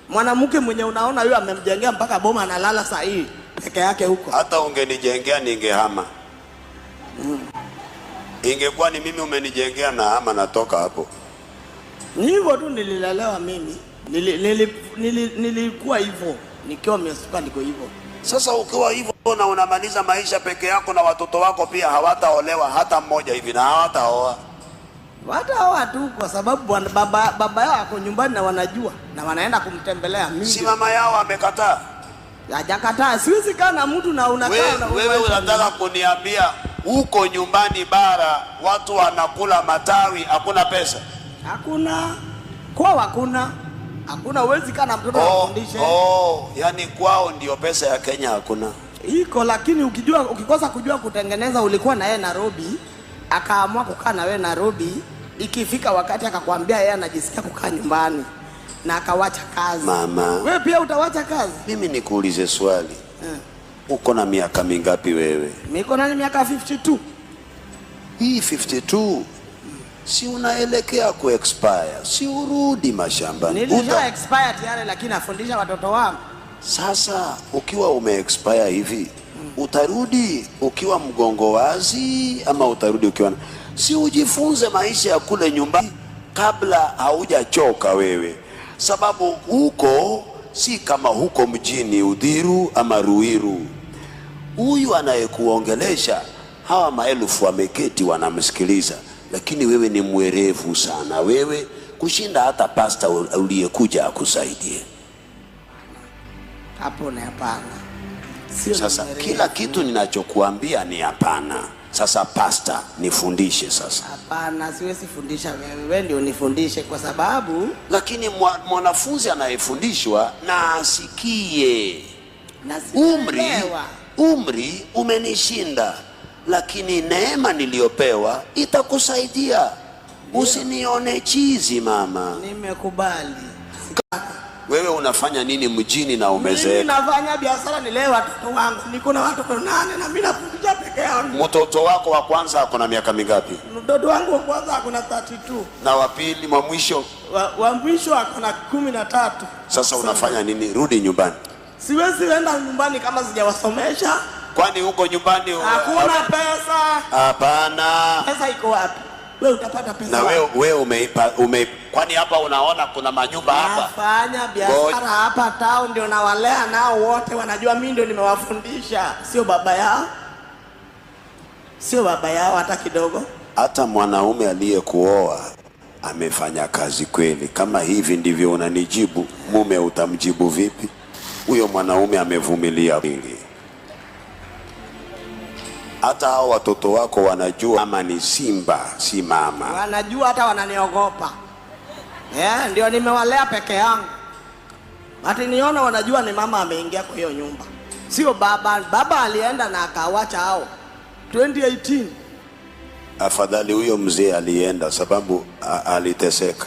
Mwanamke mwenye unaona huyo amemjengea mpaka boma analala saa hii peke yake huko. Hata ungenijengea ningehama. Ingekuwa ni mimi umenijengea na hama natoka hapo. Ni hivyo tu nililelewa mimi. Nilikuwa hivyo. Nikiwa miaka niko hivyo. Sasa ukiwa hivyo na unamaliza maisha peke yako na watoto wako pia hawataolewa hata mmoja hivi na hawataoa. Wataoa tu kwa sababu baba yao ako nyumbani na wanajua na wanaenda kumtembelea mimi. Si mama yao amekataa? Hajakataa. Siwezi kaa na mtu na unakaa na wewe unataka kuniambia huko nyumbani bara watu wanakula matawi hakuna pesa? Hakuna. Kwao hakuna. Hakuna, uwezi kaa na mtoto afundishe. Yani kwao ndio pesa ya Kenya hakuna. Iko, lakini ukikosa kujua kutengeneza, ulikuwa na yeye Nairobi, akaamua kukaa na wewe Nairobi, ikifika wakati akakwambia yeye anajisikia kukaa nyumbani na akawacha kazi. Mama, wewe pia utawacha kazi? Mimi nikuulize swali. Uko na miaka mingapi wewe? Niko na miaka 52. Hii 52 si unaelekea ku expire, si urudi mashambani. Nilisha expire tayari, lakini nafundisha watoto wangu. Sasa ukiwa ume expire hivi, utarudi ukiwa mgongo wazi ama utarudi ukiwa si ujifunze maisha ya kule nyumbani kabla haujachoka wewe, sababu huko si kama huko mjini Udhiru ama Ruiru. Huyu anayekuongelesha hawa maelfu wameketi wanamsikiliza, lakini wewe ni mwerevu sana wewe kushinda hata pasta uliyekuja akusaidie. Hapo ni hapana. Sasa kila kitu ninachokuambia ni hapana. Sasa pasta nifundishe sasa. Hapana, siwezi fundisha wewe. Wewe ndio unifundishe kwa sababu lakini mwanafunzi anayefundishwa na asikie. Umri umenishinda, lakini neema niliyopewa itakusaidia. Usinione chizi mama. Nimekubali. Wewe unafanya nini mjini na umezeeka? Mimi nafanya biashara, nilee watoto wangu. Niko na watoto 8 na mimi nafundisha peke yangu. Mtoto wako wa kwanza ako na miaka mingapi? Mtoto wangu wa kwanza ako na 32. Na wa pili wa mwisho? Wa mwisho ako na 13. Sasa unafanya nini? Rudi nyumbani. Siwezi enda nyumbani kama sijawasomesha. Kwani huko nyumbani hakuna pesa? Hapana. Pesa iko wapi? Wewe utapata pesa. Na wewe umeipa kwani hapa unaona kuna manyumba hapa? Nafanya biashara hapa town ndio nawalea nao wote wanajua mimi ndio nimewafundisha, sio baba yao. Sio baba yao hata kidogo. Hata mwanaume aliyekuoa amefanya kazi kweli. Kama hivi ndivyo unanijibu, mume utamjibu vipi? Huyo mwanaume amevumilia kweli. Hata hao watoto wako wanajua ama ni simba si mama. Wanajua, hata wananiogopa. Ndio nimewalea peke yangu. Hata niona wanajua ni mama ameingia kwa hiyo nyumba. Sio baba. Baba alienda na akawacha hao 2018. Afadhali huyo mzee alienda sababu aliteseka.